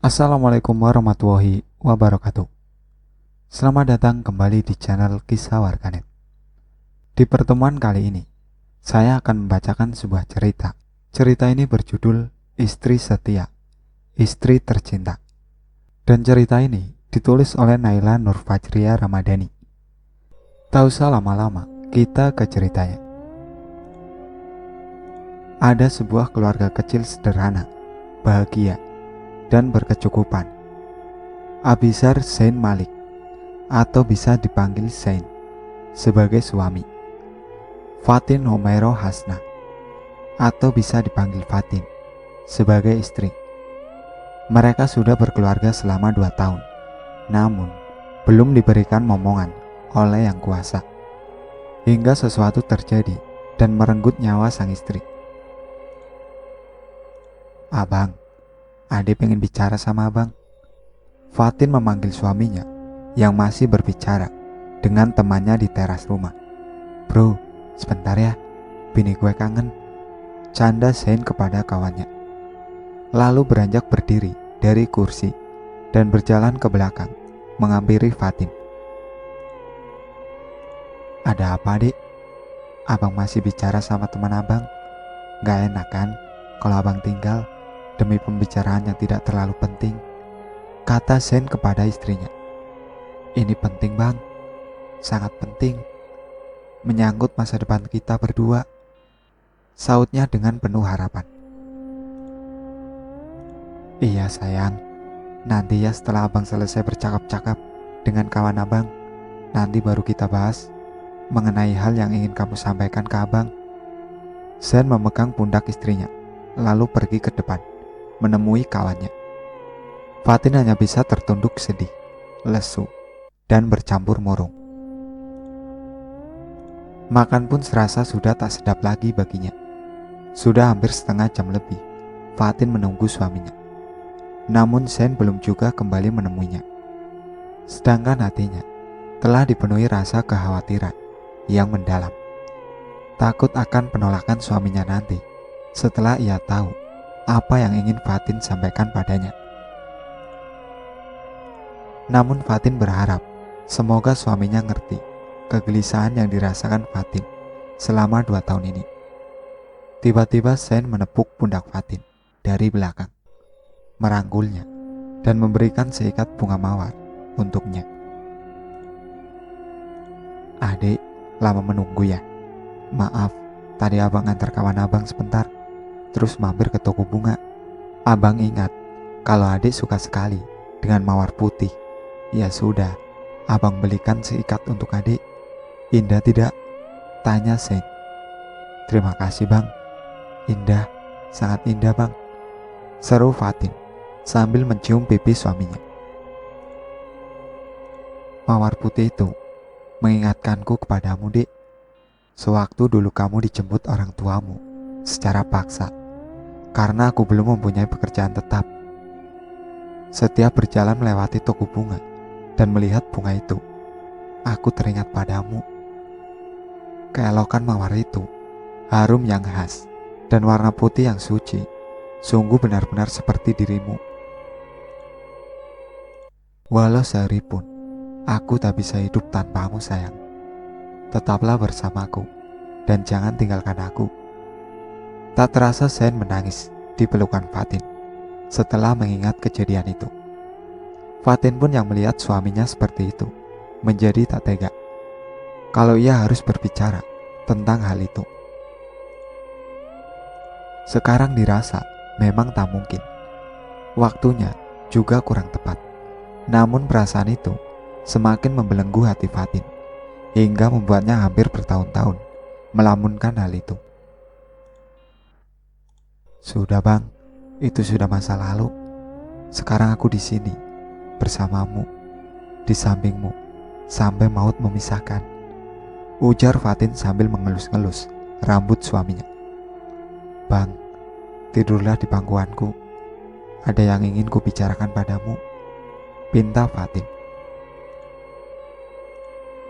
Assalamualaikum warahmatullahi wabarakatuh. Selamat datang kembali di channel Kisah Warganet. Di pertemuan kali ini, saya akan membacakan sebuah cerita. Cerita ini berjudul Istri Setia, Istri Tercinta. Dan cerita ini ditulis oleh Naila Nurfajriya Ramadhani. Tak usah lama-lama, kita ke ceritanya. Ada sebuah keluarga kecil sederhana, bahagia, dan berkecukupan. Abizar Zain Malik, atau bisa dipanggil Zain, sebagai suami. Fatin Humairah Hasna, atau bisa dipanggil Fatin, sebagai istri. Mereka sudah berkeluarga selama 2 tahun, namun belum diberikan momongan oleh Yang Kuasa, hingga sesuatu terjadi dan merenggut nyawa sang istri. "Abang, Ade pengen bicara sama abang." Fatin memanggil suaminya yang masih berbicara dengan temannya di teras rumah. "Bro, sebentar ya, bini gue kangen," canda Zain kepada kawannya. Lalu beranjak berdiri dari kursi dan berjalan ke belakang menghampiri Fatin. "Ada apa, Dek? Abang masih bicara sama teman abang? Gak enak kan kalau abang tinggal demi pembicaraan yang tidak terlalu penting," kata Zain kepada istrinya. "Ini penting, Bang, sangat penting. Menyangkut masa depan kita berdua," sautnya dengan penuh harapan. "Iya sayang, nanti ya setelah abang selesai bercakap-cakap dengan kawan abang, nanti baru kita bahas mengenai hal yang ingin kamu sampaikan ke abang." Zain memegang pundak istrinya, lalu pergi ke depan menemui kawannya. Fatin hanya bisa tertunduk sedih, lesu, dan bercampur murung. Makan pun serasa sudah tak sedap lagi baginya. Sudah hampir setengah jam lebih Fatin menunggu suaminya, namun Zain belum juga kembali menemuinya. Sedangkan hatinya telah dipenuhi rasa kekhawatiran yang mendalam. Takut akan penolakan suaminya nanti setelah ia tahu apa yang ingin Fatin sampaikan padanya. Namun Fatin berharap semoga suaminya ngerti kegelisahan yang dirasakan Fatin selama 2 tahun ini. Tiba-tiba Zain menepuk pundak Fatin dari belakang, merangkulnya, dan memberikan seikat bunga mawar untuknya. "Adik, lama menunggu ya? Maaf, tadi abang antar kawan abang sebentar, terus mampir ke toko bunga. Abang ingat kalau adik suka sekali dengan mawar putih. Ya sudah, abang belikan seikat untuk adik. Indah tidak?" tanya Zain. "Terima kasih bang, indah, sangat indah bang," seru Fatin sambil mencium pipi suaminya. "Mawar putih itu mengingatkanku kepadamu, Dek. Sewaktu dulu kamu dijemput orang tuamu secara paksa karena aku belum mempunyai pekerjaan tetap. Setiap berjalan melewati toko bunga dan melihat bunga itu, aku teringat padamu. Keelokan mawar itu, harum yang khas, dan warna putih yang suci, sungguh benar-benar seperti dirimu. Walau sehari pun, aku tak bisa hidup tanpamu sayang. Tetaplah bersamaku, dan jangan tinggalkan aku." Tak terasa Zain menangis di pelukan Fatin setelah mengingat kejadian itu. Fatin pun yang melihat suaminya seperti itu menjadi tak tega kalau ia harus berbicara tentang hal itu. Sekarang dirasa memang tak mungkin, waktunya juga kurang tepat. Namun perasaan itu semakin membelenggu hati Fatin hingga membuatnya hampir bertahun-tahun melamunkan hal itu. "Sudah bang, itu sudah masa lalu. Sekarang aku di sini bersamamu, di sampingmu, sampai maut memisahkan," ujar Fatin sambil mengelus-ngelus rambut suaminya. "Bang, tidurlah di pangkuanku. Ada yang ingin kubicarakan padamu," pinta Fatin.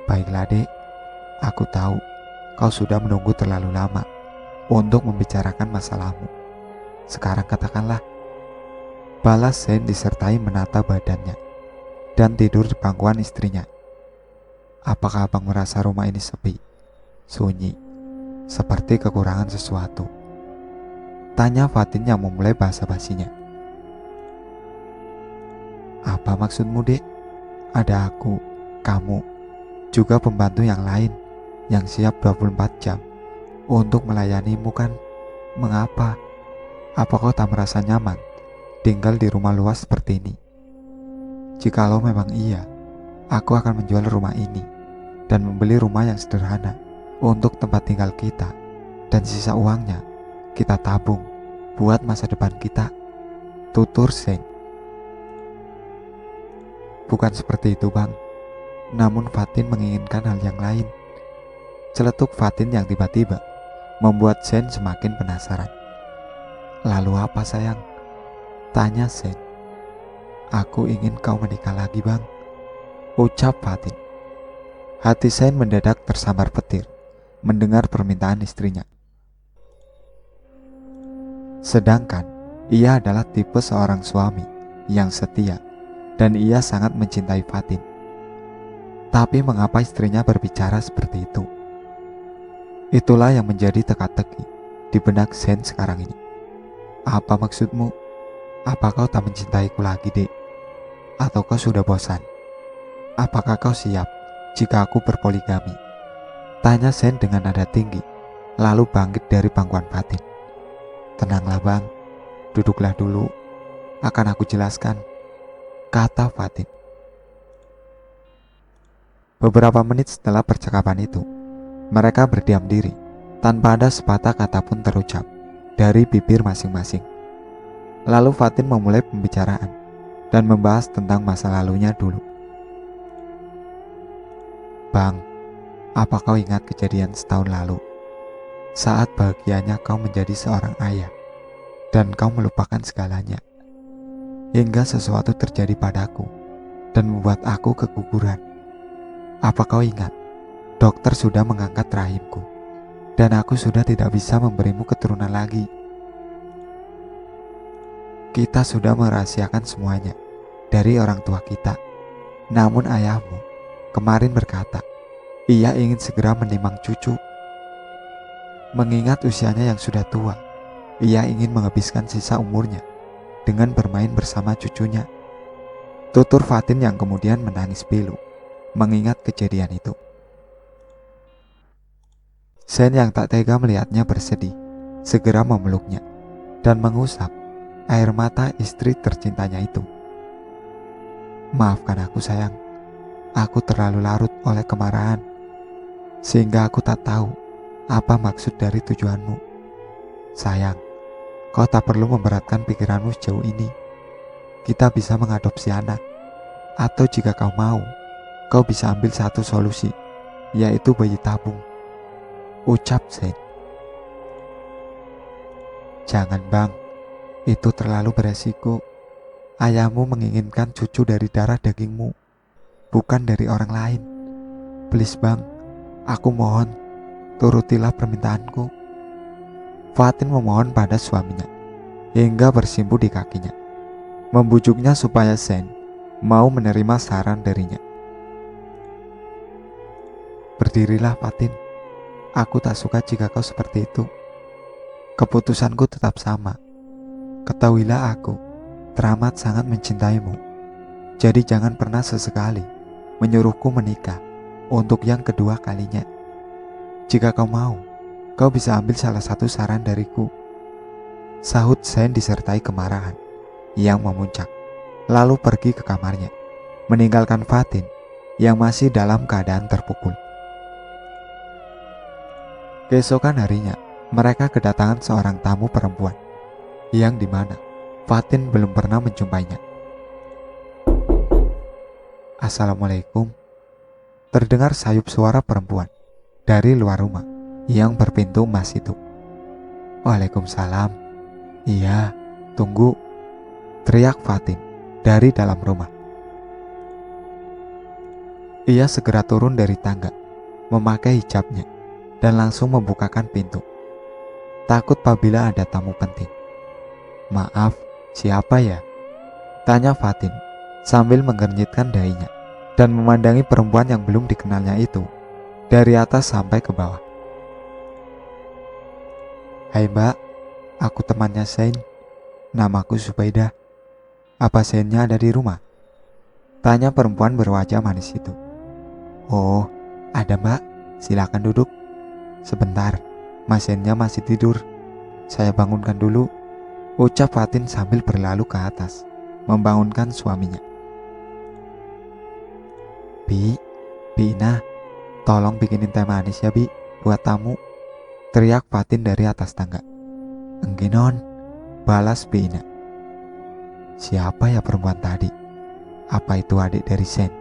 "Baiklah dek, aku tahu kau sudah menunggu terlalu lama untuk membicarakan masalahmu. Sekarang katakanlah." Balas Zain disertai menata badannya dan tidur di pangkuan istrinya. Apakah abang merasa rumah ini sepi, sunyi, seperti kekurangan sesuatu? Tanya Fatin yang memulai basa-basinya. Apa maksudmu, Dek? Ada aku, kamu, juga pembantu yang lain yang siap 24 jam untuk melayanimu kan? Mengapa? Apa kau tak merasa nyaman tinggal di rumah luas seperti ini? Jikalau memang iya, aku akan menjual rumah ini dan membeli rumah yang sederhana untuk tempat tinggal kita, dan sisa uangnya kita tabung buat masa depan kita, tutur Zain. Bukan seperti itu, Bang. Namun Fatin menginginkan hal yang lain. Celetuk Fatin yang tiba-tiba membuat Zain semakin penasaran. Lalu apa, sayang? Tanya Zain. Aku ingin kau menikah lagi, Bang, ucap Fatin. Hati Zain mendadak tersambar petir mendengar permintaan istrinya. Sedangkan ia adalah tipe seorang suami yang setia dan ia sangat mencintai Fatin. Tapi mengapa istrinya berbicara seperti itu? Itulah yang menjadi teka-teki di benak Zain sekarang ini. Apa maksudmu? Apa kau tak mencintaiku lagi, Dek? Atau kau sudah bosan? Apakah kau siap jika aku berpoligami? Tanya Zain dengan nada tinggi, lalu bangkit dari pangkuan Fatin. Tenanglah, Bang, duduklah dulu, akan aku jelaskan, kata Fatin. Beberapa menit setelah percakapan itu, mereka berdiam diri tanpa ada sepatah kata pun terucap dari bibir masing-masing. Lalu Fatin memulai pembicaraan dan membahas tentang masa lalunya dulu. Bang, apa kau ingat kejadian setahun lalu? Saat bahagianya kau menjadi seorang ayah dan kau melupakan segalanya, hingga sesuatu terjadi padaku dan membuat aku keguguran. Apa kau ingat? Dokter sudah mengangkat rahimku dan aku sudah tidak bisa memberimu keturunan lagi. Kita sudah merahasiakan semuanya dari orang tua kita. Namun ayahmu kemarin berkata, ia ingin segera menimang cucu. Mengingat usianya yang sudah tua, ia ingin menghabiskan sisa umurnya dengan bermain bersama cucunya. Tutur Fatin yang kemudian menangis pilu mengingat kejadian itu. Zain yang tak tega melihatnya bersedih, segera memeluknya dan mengusap air mata istri tercintanya itu. Maafkan aku, sayang. Aku terlalu larut oleh kemarahan, sehingga aku tak tahu apa maksud dari tujuanmu. Sayang, kau tak perlu memberatkan pikiranmu sejauh ini. Kita bisa mengadopsi anak, atau jika kau mau, kau bisa ambil satu solusi, yaitu bayi tabung, ucap Zain. Jangan, Bang, itu terlalu beresiko. Ayahmu menginginkan cucu dari darah dagingmu, bukan dari orang lain. Please, Bang, aku mohon, turutilah permintaanku. Fatin memohon pada suaminya hingga bersimpuh di kakinya, membujuknya supaya Zain mau menerima saran darinya. Berdirilah, Fatin. Aku tak suka jika kau seperti itu. Keputusanku tetap sama. Ketahuilah aku teramat sangat mencintaimu. Jadi jangan pernah sesekali menyuruhku menikah untuk yang kedua kalinya. Jika kau mau, kau bisa ambil salah satu saran dariku, sahut Zain disertai kemarahan yang memuncak, lalu pergi ke kamarnya, meninggalkan Fatin yang masih dalam keadaan terpukul. Keesokan harinya, mereka kedatangan seorang tamu perempuan, yang dimana Fatin belum pernah menjumpainya. Assalamualaikum. Terdengar sayup suara perempuan dari luar rumah yang berpintu emas itu. Waalaikumsalam. Iya, tunggu, teriak Fatin dari dalam rumah. Ia segera turun dari tangga, memakai hijabnya, dan langsung membukakan pintu. Takut apabila ada tamu penting. Maaf, siapa ya? Tanya Fatin sambil menggernyitkan dahinya dan memandangi perempuan yang belum dikenalnya itu dari atas sampai ke bawah. Hai mbak, aku temannya Zain. Namaku Subaidah. Apa Zainnya ada di rumah? Tanya perempuan berwajah manis itu. Oh, ada mbak. Silakan duduk. Sebentar, Mas Zainnya masih tidur. Saya bangunkan dulu. Ucap Fatin sambil berlalu ke atas, membangunkan suaminya. Bi Ina, tolong bikinin teh manis ya Bi, buat tamu. Teriak Fatin dari atas tangga. Enggak non, balas Bi Ina. Siapa ya perempuan tadi? Apa itu adik dari Zain?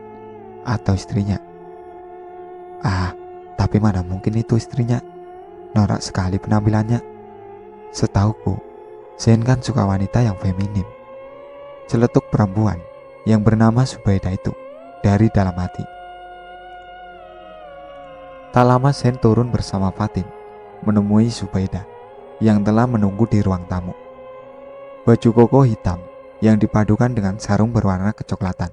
Atau istrinya? Ah, tapi mana mungkin itu istrinya. Norak sekali penampilannya. Setauku, Zain kan suka wanita yang feminim. Celetuk perempuan yang bernama Subaidah itu dari dalam hati. Tak lama Zain turun bersama Fatin menemui Subaidah yang telah menunggu di ruang tamu. Baju koko hitam yang dipadukan dengan sarung berwarna kecoklatan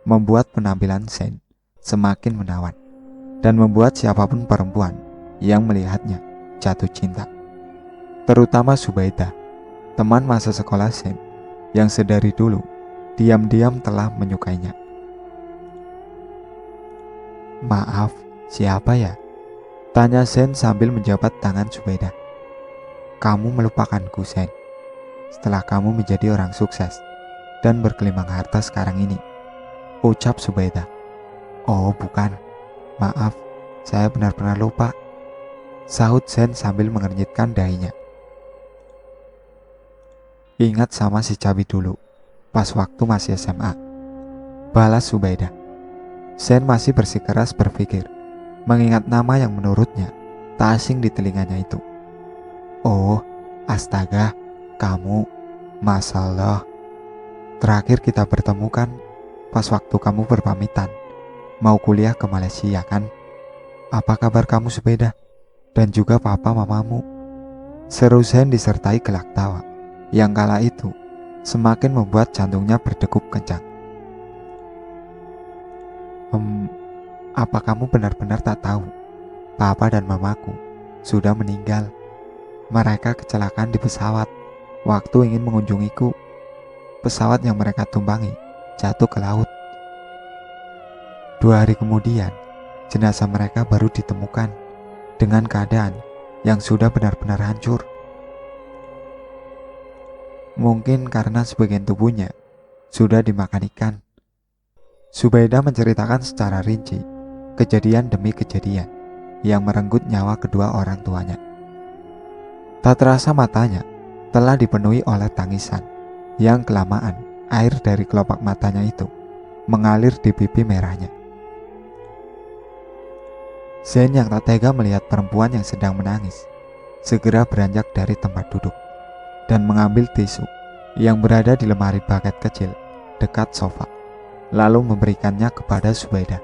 membuat penampilan Zain semakin menawan dan membuat siapapun perempuan yang melihatnya jatuh cinta. Terutama Subaidah, teman masa sekolah Zain yang sedari dulu diam-diam telah menyukainya. Maaf, siapa ya? Tanya Zain sambil menjabat tangan Subaidah. Kamu melupakanku, Zain, setelah kamu menjadi orang sukses dan bergelimang harta sekarang ini, ucap Subaidah. Oh bukan, maaf, saya benar-benar lupa, sahut Zain sambil mengernyitkan dahinya. Ingat sama si Cabi dulu, pas waktu masih SMA, balas Subaidah. Zain masih bersikeras berpikir, mengingat nama yang menurutnya tak asing di telinganya itu. Oh, astaga, kamu, masalah. Terakhir kita bertemu kan pas waktu kamu berpamitan mau kuliah ke Malaysia kan? Apa kabar kamu Subaidah? Dan juga papa mamamu? Seru Zain disertai gelak tawa yang kala itu semakin membuat jantungnya berdegup kencang. Apa kamu benar-benar tak tahu? Papa dan mamaku sudah meninggal. Mereka kecelakaan di pesawat waktu ingin mengunjungiku. Pesawat yang mereka tumpangi jatuh ke laut. 2 hari kemudian, jenazah mereka baru ditemukan dengan keadaan yang sudah benar-benar hancur. Mungkin karena sebagian tubuhnya sudah dimakan ikan. Subaidah menceritakan secara rinci kejadian demi kejadian yang merenggut nyawa kedua orang tuanya. Tak terasa matanya telah dipenuhi oleh tangisan yang kelamaan air dari kelopak matanya itu mengalir di pipi merahnya. Zain yang tak tega melihat perempuan yang sedang menangis segera beranjak dari tempat duduk dan mengambil tisu yang berada di lemari baket kecil dekat sofa, lalu memberikannya kepada Subaidah.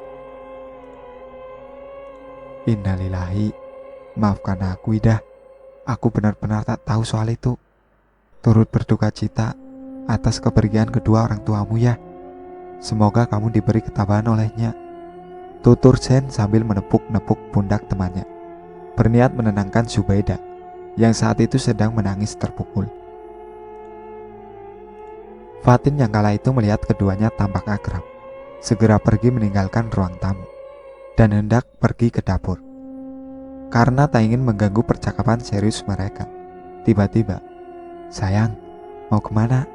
Innalillahi, maafkan aku Ida, aku benar-benar tak tahu soal itu. Turut berduka cita atas kepergian kedua orang tuamu ya. Semoga kamu diberi ketabahan olehnya, tutur Zain sambil menepuk-nepuk pundak temannya, berniat menenangkan Subaidah yang saat itu sedang menangis terpukul. Fatin yang kala itu melihat keduanya tampak akrab, segera pergi meninggalkan ruang tamu dan hendak pergi ke dapur. Karena tak ingin mengganggu percakapan serius mereka, tiba-tiba, sayang, mau kemana?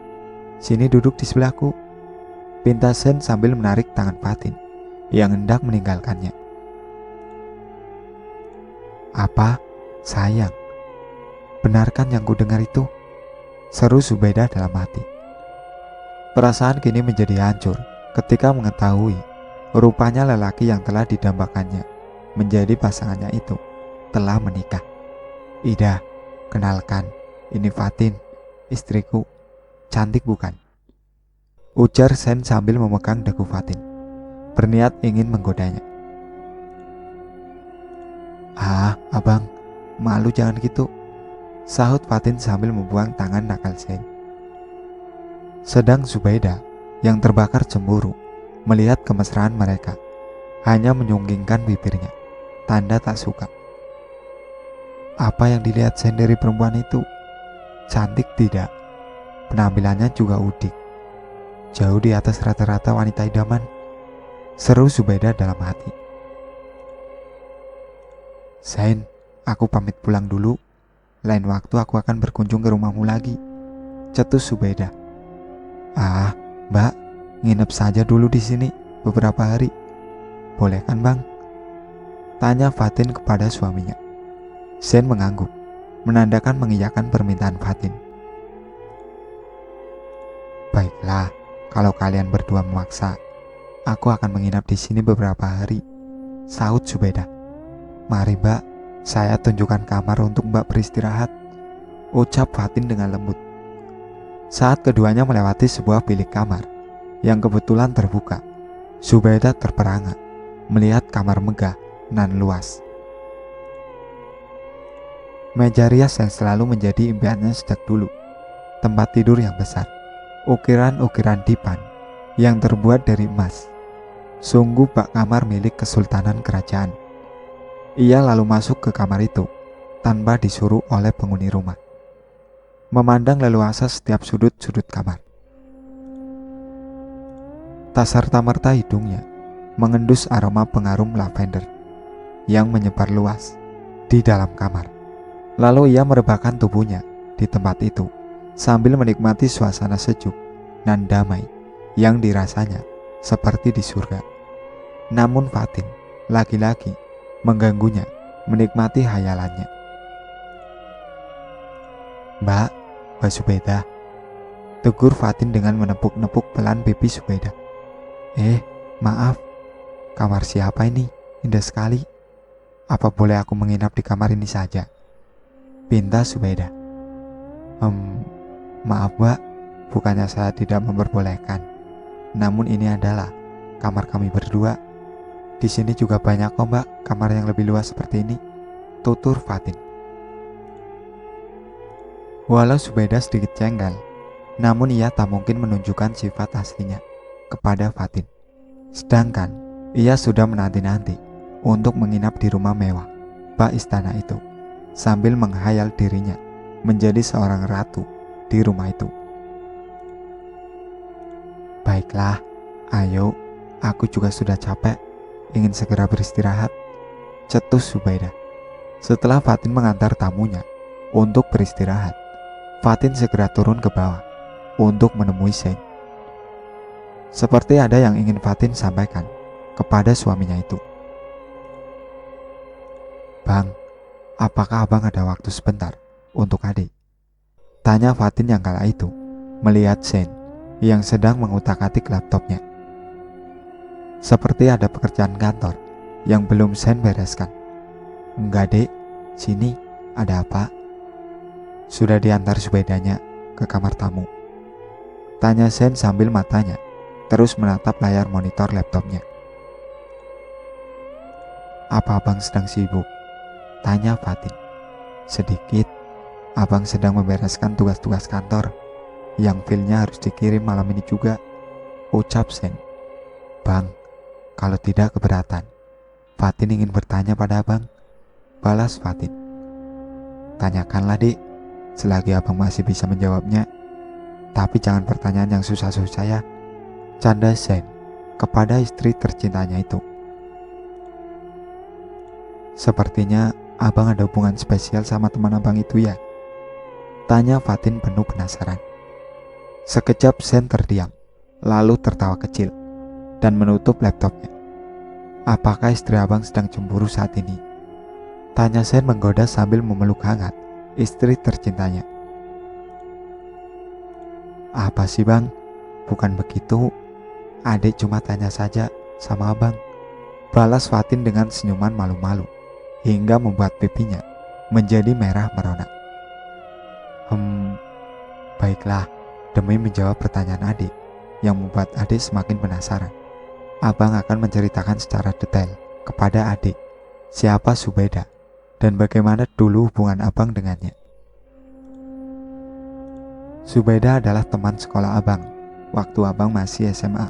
Sini duduk di sebelahku, pinta Zain sambil menarik tangan Fatin yang hendak meninggalkannya. Apa? Sayang? Benarkan yang kudengar itu? Seru Subaidah dalam hati. Perasaan kini menjadi hancur ketika mengetahui rupanya lelaki yang telah didambakannya menjadi pasangannya itu telah menikah. Ida, kenalkan, ini Fatin, istriku. Cantik bukan? Ujar Zain sambil memegang dagu Fatin, berniat ingin menggodanya. Ah, abang, malu jangan gitu, sahut Fatin sambil membuang tangan nakal Zain. Sedang Zubaida yang terbakar cemburu melihat kemesraan mereka, hanya menyunggingkan bibirnya, tanda tak suka. Apa yang dilihat Zain dari perempuan itu? Cantik tidak? Penampilannya juga udik, jauh di atas rata-rata wanita idaman, seru Zubaida dalam hati. Zain, aku pamit pulang dulu. Lain waktu aku akan berkunjung ke rumahmu lagi, cetus Zubaida. Ah, Mbak, nginep saja dulu di sini beberapa hari. Boleh kan, Bang? Tanya Fatin kepada suaminya. Zain mengangguk, menandakan mengiyakan permintaan Fatin. Baiklah, kalau kalian berdua memaksa, aku akan menginap di sini beberapa hari, sahut Zubaida. Mari Mbak, saya tunjukkan kamar untuk Mbak beristirahat, ucap Fatin dengan lembut. Saat keduanya melewati sebuah bilik kamar yang kebetulan terbuka, Zubaida terperangah melihat kamar megah nan luas. Meja rias yang selalu menjadi impiannya sejak dulu, tempat tidur yang besar, ukiran-ukiran dipan yang terbuat dari emas. Sungguh bak kamar milik kesultanan kerajaan. Ia lalu masuk ke kamar itu tanpa disuruh oleh penghuni rumah, memandang leluasa setiap sudut-sudut kamar. Tak serta-merta hidungnya mengendus aroma pengarum lavender yang menyebar luas di dalam kamar. Lalu ia merebahkan tubuhnya di tempat itu sambil menikmati suasana sejuk dan damai yang dirasanya seperti di surga. Namun Fatin, lagi-lagi, mengganggunya menikmati hayalannya. Mbak Zubaida, tegur Fatin dengan menepuk-nepuk pelan pipi Zubaida. Maaf, kamar siapa ini? Indah sekali. Apa boleh aku menginap di kamar ini saja? Pinta Zubaida. Maaf Mbak, bukannya saya tidak memperbolehkan. Namun ini adalah kamar kami berdua. Di sini juga banyak kok Mbak kamar yang lebih luas seperti ini, tutur Fatin. Walau Zubaida sedikit jengkel, namun ia tak mungkin menunjukkan sifat aslinya kepada Fatin. Sedangkan ia sudah menanti-nanti untuk menginap di rumah mewah bak istana itu, sambil menghayal dirinya menjadi seorang ratu di rumah itu. Baiklah, ayo, aku juga sudah capek, ingin segera beristirahat, cetus Zubaida. Setelah Fatin mengantar tamunya untuk beristirahat, Fatin segera turun ke bawah untuk menemui Zain. Seperti ada yang ingin Fatin sampaikan kepada suaminya itu. Bang, apakah abang ada waktu sebentar untuk adik? Tanya Fatin yang kala itu melihat Zain yang sedang mengutak-atik laptopnya. Seperti ada pekerjaan kantor yang belum Zain bereskan. Enggak dek, sini, ada apa? Sudah diantar Zubaidanya ke kamar tamu, tanya Zain sambil matanya terus menatap layar monitor laptopnya. Apa abang sedang sibuk? Tanya Fatin. Sedikit, abang sedang membereskan tugas-tugas kantor yang filenya harus dikirim malam ini juga, ucap Zain. Bang, kalau tidak keberatan, Fatin ingin bertanya pada abang, balas Fatin. Tanyakanlah dek, selagi abang masih bisa menjawabnya. Tapi jangan pertanyaan yang susah-susah ya, canda Zain kepada istri tercintanya itu. Sepertinya abang ada hubungan spesial sama teman abang itu ya? Tanya Fatin penuh penasaran. Sekejap Zain terdiam, lalu tertawa kecil dan menutup laptopnya. Apakah istri abang sedang cemburu saat ini? Tanya Zain menggoda sambil memeluk hangat istri tercintanya. Apa sih bang? Bukan begitu. Adik cuma tanya saja sama abang, balas Fatin dengan senyuman malu-malu hingga membuat pipinya menjadi merah merona. Baiklah, demi menjawab pertanyaan adik yang membuat adik semakin penasaran, abang akan menceritakan secara detail kepada adik siapa Zubaida dan bagaimana dulu hubungan abang dengannya. Zubaida adalah teman sekolah abang waktu abang masih SMA.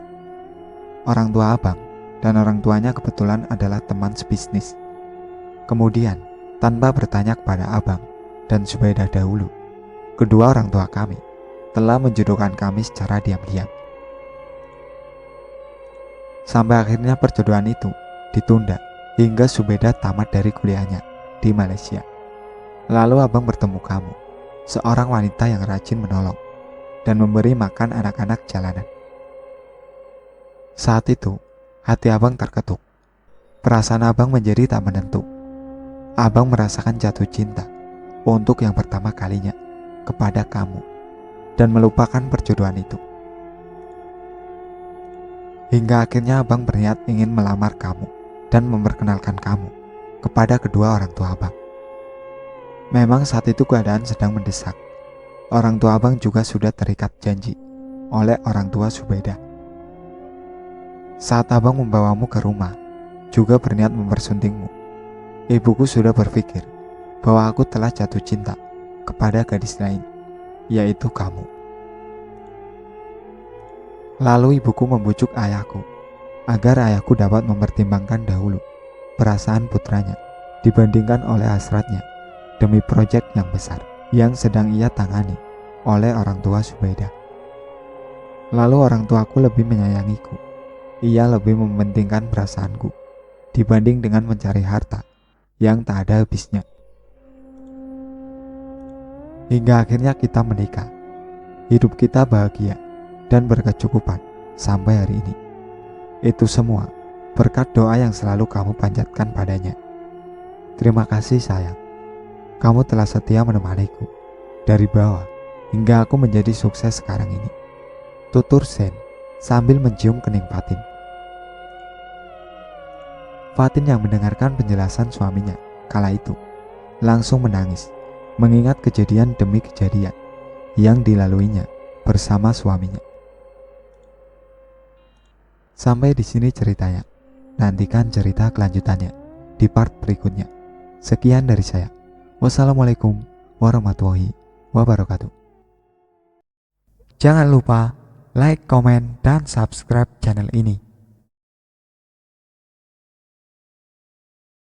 Orang tua abang dan orang tuanya kebetulan adalah teman sebisnis. Kemudian, tanpa bertanya kepada abang dan Zubaidah dahulu, kedua orang tua kami telah menjodohkan kami secara diam-diam. Sampai akhirnya perjodohan itu ditunda hingga Zubaidah tamat dari kuliahnya di Malaysia. Lalu abang bertemu kamu, seorang wanita yang rajin menolong dan memberi makan anak-anak jalanan. Saat itu, hati abang terketuk. Perasaan abang menjadi tak menentu. Abang merasakan jatuh cinta untuk yang pertama kalinya kepada kamu dan melupakan perjodohan itu. Hingga akhirnya abang berniat ingin melamar kamu dan memperkenalkan kamu kepada kedua orang tua abang. Memang saat itu keadaan sedang mendesak. Orang tua abang juga sudah terikat janji oleh orang tua Zubaidah. Saat abang membawamu ke rumah, juga berniat mempersuntingmu, ibuku sudah berpikir bahwa aku telah jatuh cinta kepada gadis lain, yaitu kamu. Lalu ibuku membujuk ayahku agar ayahku dapat mempertimbangkan dahulu perasaan putranya dibandingkan oleh hasratnya demi proyek yang besar yang sedang ia tangani oleh orang tua Zubaidah. Lalu orang tuaku lebih menyayangiku. Ia lebih mementingkan perasaanku dibanding dengan mencari harta yang tak ada habisnya. Hingga akhirnya kita menikah. Hidup kita bahagia dan berkecukupan sampai hari ini. Itu semua berkat doa yang selalu kamu panjatkan padanya. Terima kasih sayang. Kamu telah setia menemaniku dari bawah hingga aku menjadi sukses sekarang ini. Tutur Zain sambil mencium kening Fatin. Fatin yang mendengarkan penjelasan suaminya kala itu langsung menangis, mengingat kejadian demi kejadian yang dilaluinya bersama suaminya. Sampai di sini ceritanya. Nantikan cerita kelanjutannya di part berikutnya. Sekian dari saya. Wassalamualaikum warahmatullahi wabarakatuh. Jangan lupa like, komen, dan subscribe channel ini.